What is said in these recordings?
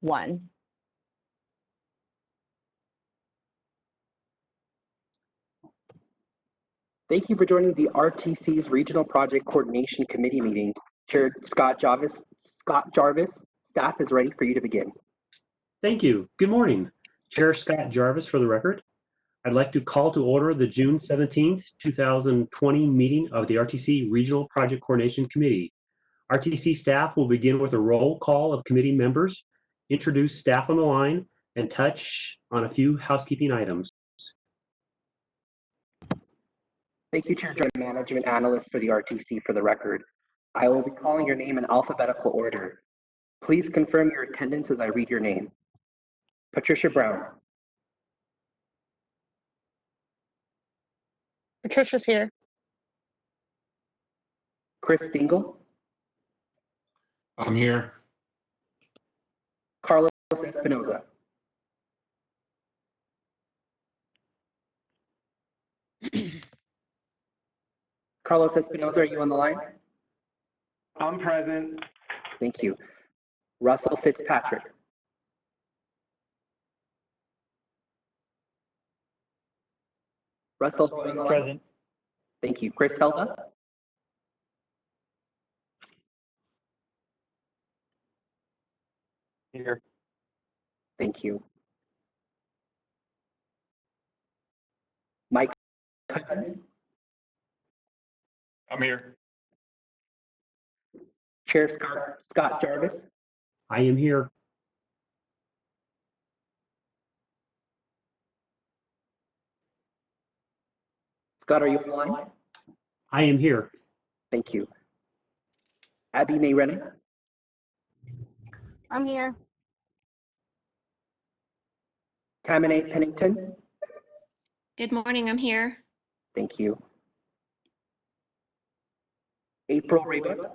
1. Thank you for joining the RTC's Regional Project Coordination Committee meeting. Chair Scott Jarvis, staff is ready for you to begin. Thank you. Good morning. Chair Scott Jarvis for the record. I'd like to call to order the June 17th, 2020 meeting of the RTC Regional Project Coordination Committee. RTC staff will begin with a roll call of committee members, introduce staff on the line, and touch on a few housekeeping items. Thank you, Chair Joint Management Analyst for the RTC for the record. I will be calling your name in alphabetical order. Please confirm your attendance as I read your name. Patricia Brown. Patricia's here. Chris Dingle. I'm here. Carlos Espinoza. Carlos Espinoza, are you on the line? I'm present. Thank you. Russell Fitzpatrick. Russell, are you on the line? Present. Thank you. Chris Helda. Here. Thank you. Mike Hutchins. I'm here. Chair Scott Jarvis. I am here. Scott, are you on the line? I am here. Thank you. Abby May Renner. I'm here. Taminate Pennington. Good morning, I'm here. Thank you. April Raybuck.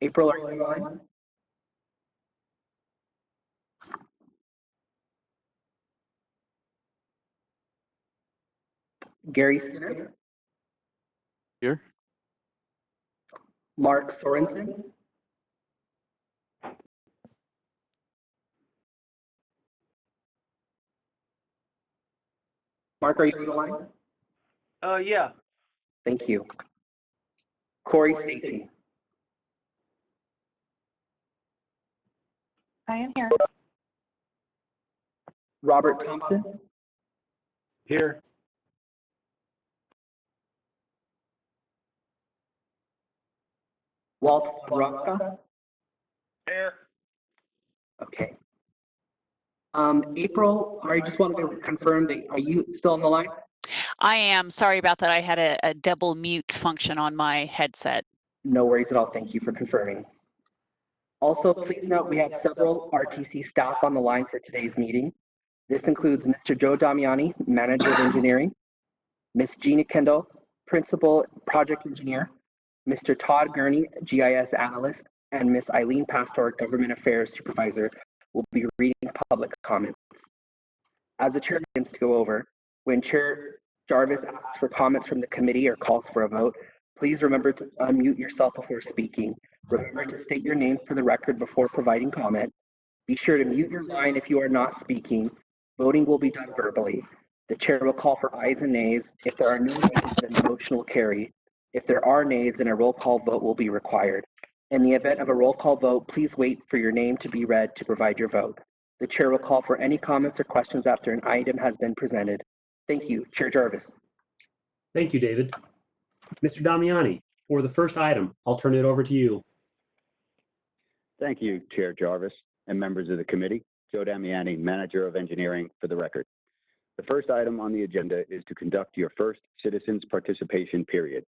April, are you on the line? Gary Skinner. Here. Mark Sorensen. Mark, are you on the line? Yeah. Thank you. Corey Stacy. I am here. Robert Thompson. Here. Walt Roska. Here. Okay. April, I just wanted to confirm that, are you still on the line? I am. Sorry about that. I had a double mute function on my headset. No worries at all. Thank you for confirming. Also, please note we have several RTC staff on the line for today's meeting. This includes Mr. Joe Damiani, Manager of Engineering, Ms. Gina Kendall, Principal Project Engineer, Mr. Todd Gurney, GIS Analyst, and Ms. Eileen Pastor, Government Affairs Supervisor, will be reading public comments. As the chair begins to go over, when Chair Jarvis asks for comments from the committee or calls for a vote, please remember to unmute yourself before speaking. Remember to state your name for the record before providing comment. Be sure to mute your line if you are not speaking. Voting will be done verbally. The chair will call for ayes and nays. If there are no nays, then the motion will carry. If there are nays, then a roll call vote will be required. In the event of a roll call vote, please wait for your name to be read to provide your vote. The chair will call for any comments or questions after an item has been presented. Thank you. Chair Jarvis. Thank you, David. Mr. Damiani, for the first item, I'll turn it over to you. Thank you, Chair Jarvis and members of the committee. Joe Damiani, Manager of Engineering for the record. The first item on the agenda is to conduct your first citizens participation period.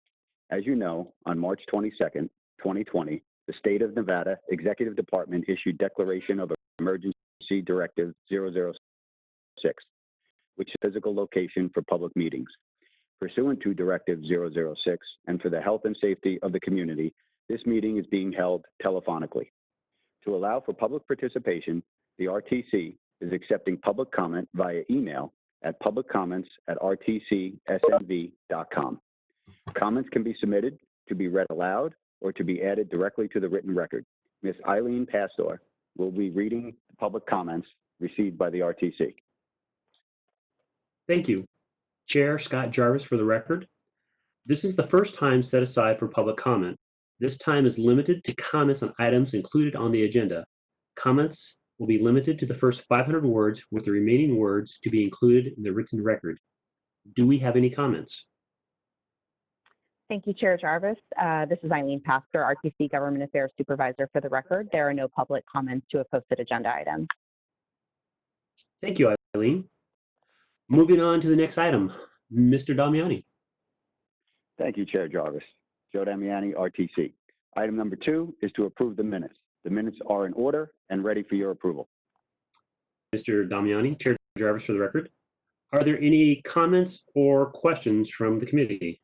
As you know, on March 22nd, 2020, the State of Nevada Executive Department issued Declaration of Emergency Directive 006, which is physical location for public meetings. Pursuant to Directive 006 and for the health and safety of the community, this meeting is being held telephonically. To allow for public participation, the RTC is accepting public comment via email at publiccomments@rtcsnv.com. Comments can be submitted to be read aloud or to be added directly to the written record. Ms. Eileen Pastor will be reading the public comments received by the RTC. Thank you. Chair Scott Jarvis for the record. This is the first time set aside for public comment. This time is limited to comments on items included on the agenda. Comments will be limited to the first 500 words, with the remaining words to be included in the written record. Do we have any comments? Thank you, Chair Jarvis. This is Eileen Pastor, RTC Government Affairs Supervisor for the record. There are no public comments to a posted agenda item. Thank you, Eileen. Moving on to the next item, Mr. Damiani. Thank you, Chair Jarvis. Joe Damiani, RTC. Item number 2 is to approve the minutes. The minutes are in order and ready for your approval. Mr. Damiani, Chair Jarvis for the record. Are there any comments or questions from the committee?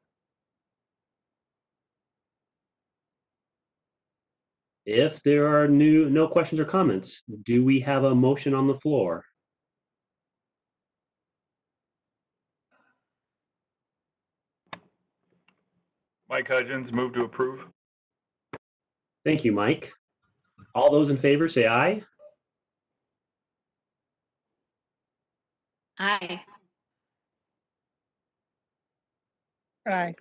If there are no questions or comments, do we have a motion on the floor? Mike Hudgens, move to approve. Thank you, Mike. All those in favor say aye. Aye. Aye.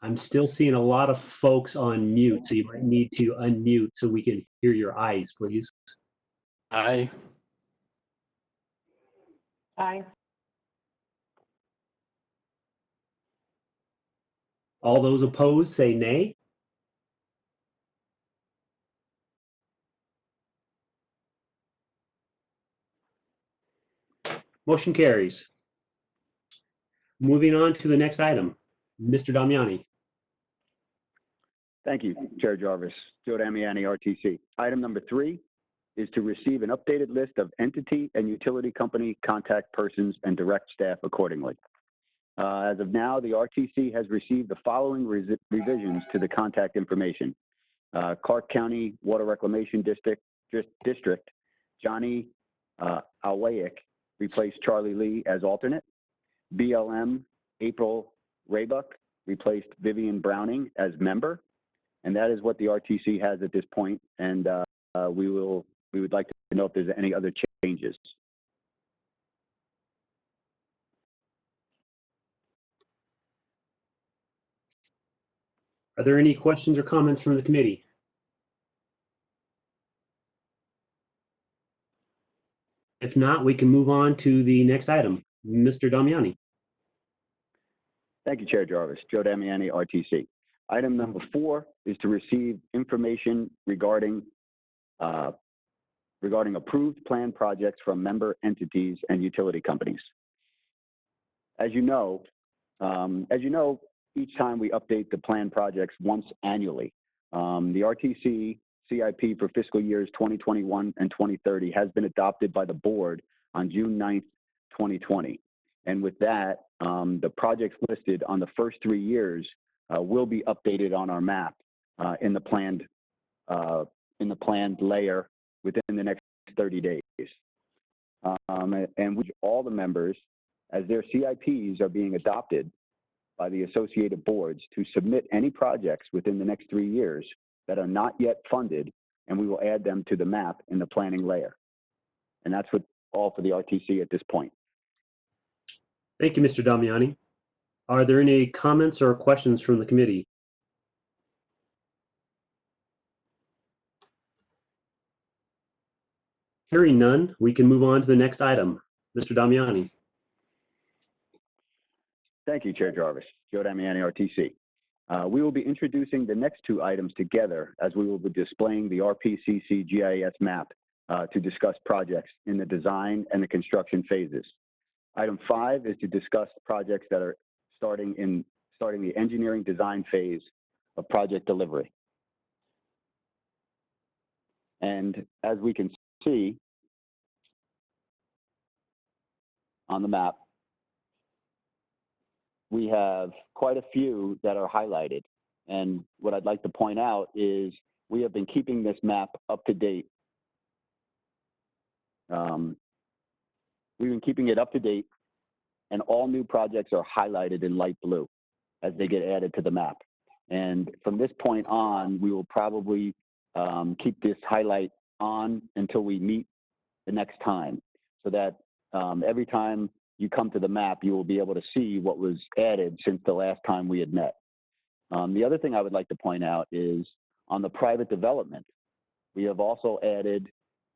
I'm still seeing a lot of folks on mute, so you might need to unmute so we can hear your ayes, please. Aye. Aye. All those opposed say nay. Motion carries. Moving on to the next item, Mr. Damiani. Thank you, Chair Jarvis. Joe Damiani, RTC. Item number 3 is to receive an updated list of entity and utility company contact persons and direct staff accordingly. As of now, the RTC has received the following revisions to the contact information. Clark County Water Reclamation District, Johnny Alwayick replaced Charlie Lee as alternate. BLM, April Raybuck replaced Vivian Browning as member. And that is what the RTC has at this point. And we would like to know if there's any other changes. Are there any questions or comments from the committee? If not, we can move on to the next item, Mr. Damiani. Thank you, Chair Jarvis. Joe Damiani, RTC. Item number 4 is to receive information regarding approved plan projects from member entities and utility companies. As you know, each time we update the plan projects once annually. The RTC CIP for fiscal years 2021 and 2030 has been adopted by the board on June 9th, 2020. And with that, the projects listed on the first 3 years will be updated on our map in the planned layer within the next 30 days. And with all the members, as their CIPs are being adopted by the associated boards, to submit any projects within the next 3 years that are not yet funded, and we will add them to the map in the planning layer. And that's all for the RTC at this point. Thank you, Mr. Damiani. Are there any comments or questions from the committee? Hearing none, we can move on to the next item. Mr. Damiani. Thank you, Chair Jarvis. Joe Damiani, RTC. We will be introducing the next 2 items together, as we will be displaying the RPCC GIS map to discuss projects in the design and the construction phases. Item 5 is to discuss projects that are starting the engineering design phase of project delivery. And as we can see on the map, we have quite a few that are highlighted. And what I'd like to point out is we have been keeping this map up to date. We've been keeping it up to date and all new projects are highlighted in light blue as they get added to the map. And from this point on, we will probably keep this highlight on until we meet the next time, so that every time you come to the map, you will be able to see what was added since the last time we had met. The other thing I would like to point out is on the private development, we have also added,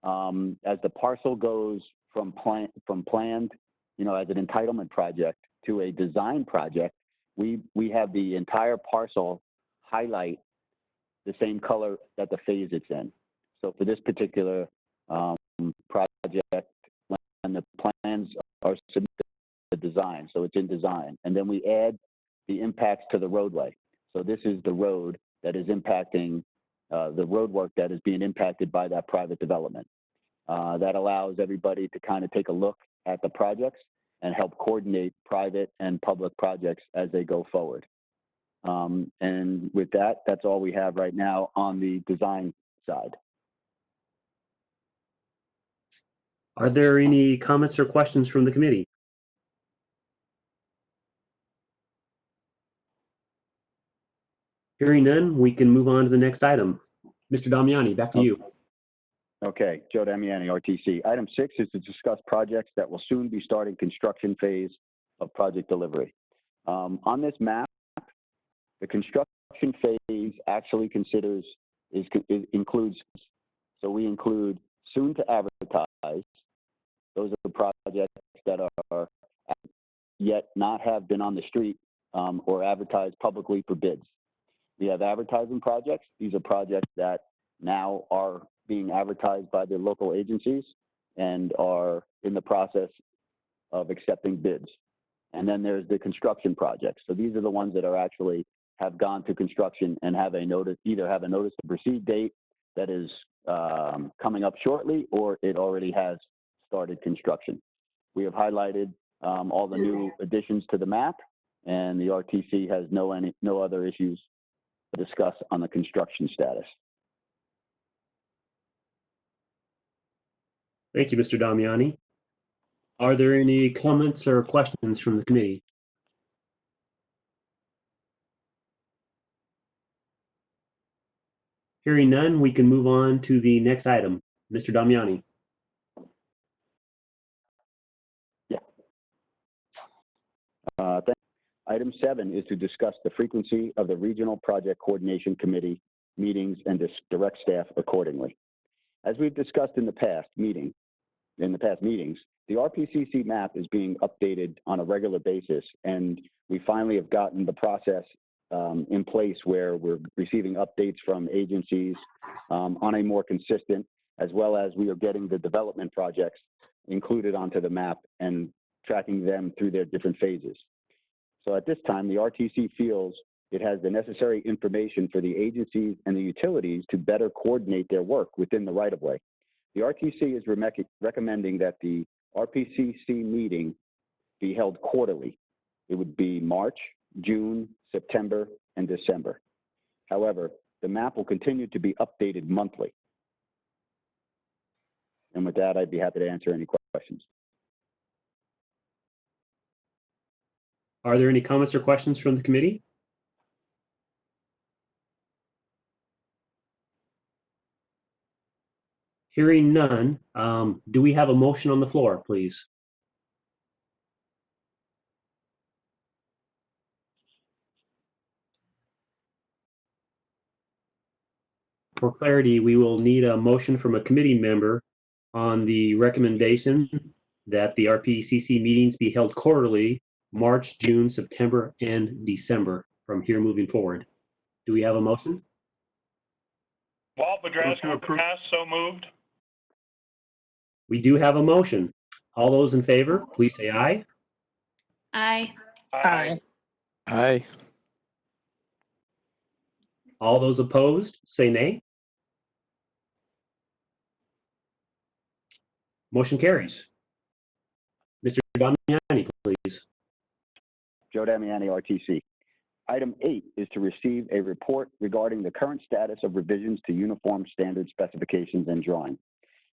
as the parcel goes from planned, as an entitlement project to a design project, we have the entire parcel highlight the same color that the phase it's in. So for this particular project, when the plans are submitted to design, so it's in design, and then we add the impacts to the roadway. So this is the road that is impacting the road work that is being impacted by that private development. That allows everybody to kind of take a look at the projects and help coordinate private and public projects as they go forward. And with that, that's all we have right now on the design side. Are there any comments or questions from the committee? Hearing none, we can move on to the next item. Mr. Damiani, back to you. Okay, Joe Damiani, RTC. Item 6 is to discuss projects that will soon be starting construction phase of project delivery. On this map, the construction phase actually includes, so we include soon to advertise. Those are projects that are yet not have been on the street or advertised publicly for bids. We have advertising projects. These are projects that now are being advertised by the local agencies and are in the process of accepting bids. And then there's the construction projects. So these are the ones that are actually have gone to construction and have a notice, either have a notice to proceed date that is coming up shortly, or it already has started construction. We have highlighted all the new additions to the map, and the RTC has no other issues to discuss on the construction status. Thank you, Mr. Damiani. Are there any comments or questions from the committee? Hearing none, we can move on to the next item. Mr. Damiani. Yeah. Item 7 is to discuss the frequency of the Regional Project Coordination Committee meetings and direct staff accordingly. As we've discussed in the past meetings, the RPCC map is being updated on a regular basis, and we finally have gotten the process in place where we're receiving updates from agencies on a more consistent, as well as we are getting the development projects included onto the map and tracking them through their different phases. So at this time, the RTC feels it has the necessary information for the agencies and the utilities to better coordinate their work within the right-of-way. The RTC is recommending that the RPCC meeting be held quarterly. It would be March, June, September, and December. However, the map will continue to be updated monthly. And with that, I'd be happy to answer any questions. Are there any comments or questions from the committee? Hearing none, do we have a motion on the floor, please? For clarity, we will need a motion from a committee member on the recommendation that the RPCC meetings be held quarterly, March, June, September, and December from here moving forward. Do we have a motion? Walt Bodrasco, pass, so moved. We do have a motion. All those in favor, please say aye. Aye. Aye. Aye. All those opposed, say nay. Motion carries. Mr. Damiani, please. Joe Damiani, RTC. Item 8 is to receive a report regarding the current status of revisions to uniform standard specifications and drawing.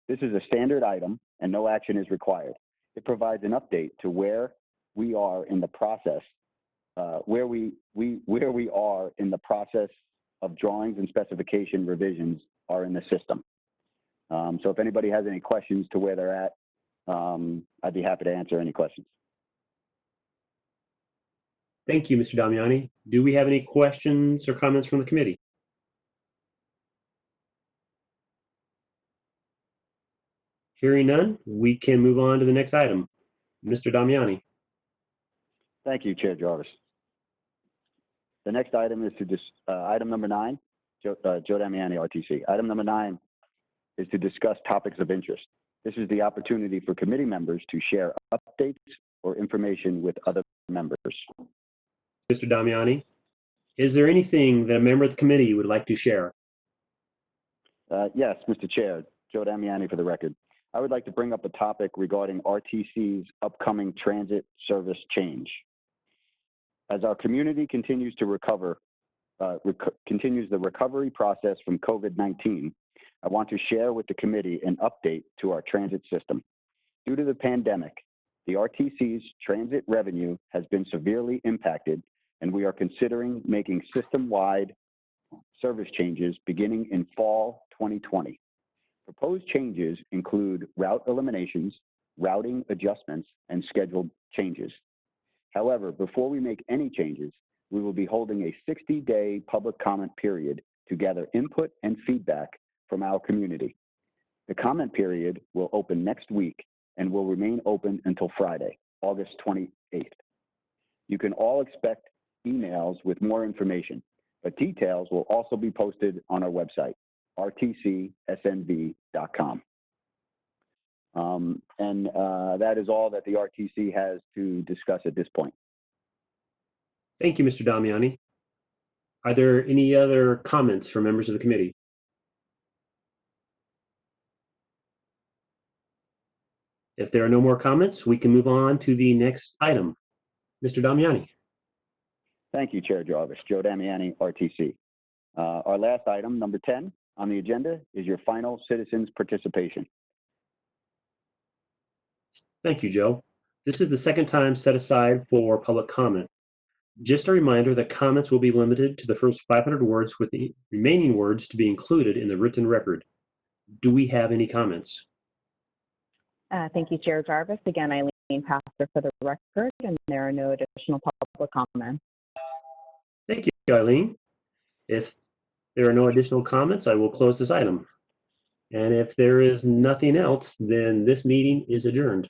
This is a standard item and no action is required. It provides an update to where we are in the process, where we are in the process of drawings and specification revisions are in the system. So if anybody has any questions to where they're at, I'd be happy to answer any questions. Thank you, Mr. Damiani. Do we have any questions or comments from the committee? Hearing none, we can move on to the next item. Mr. Damiani. Thank you, Chair Jarvis. The next item is item number 9, Joe Damiani, RTC. Item number 9 is to discuss topics of interest. This is the opportunity for committee members to share updates or information with other members. Mr. Damiani, is there anything that a member of the committee would like to share? Yes, Mr. Chair, Joe Damiani for the record. I would like to bring up a topic regarding RTC's upcoming transit service change. As our community continues to recover, continues the recovery process from COVID-19, I want to share with the committee an update to our transit system. Due to the pandemic, the RTC's transit revenue has been severely impacted, and we are considering making system-wide service changes beginning in fall 2020. Proposed changes include route eliminations, routing adjustments, and scheduled changes. However, before we make any changes, we will be holding a 60-day public comment period to gather input and feedback from our community. The comment period will open next week and will remain open until Friday, August 28th. You can all expect emails with more information, but details will also be posted on our website, rtcsnv.com. That is all that the RTC has to discuss at this point. Thank you, Mr. Damiani. Are there any other comments from members of the committee? If there are no more comments, we can move on to the next item. Mr. Damiani. Thank you, Chair Jarvis. Joe Damiani, RTC. Our last item, number 10 on the agenda, is your final citizens participation. Thank you, Joe. This is the second time set aside for public comment. Just a reminder that comments will be limited to the first 500 words, with the remaining words to be included in the written record. Do we have any comments? Thank you, Chair Jarvis. Again, Eileen Pastor for the record, and there are no additional public comments. Thank you, Eileen. If there are no additional comments, I will close this item. And if there is nothing else, then this meeting is adjourned.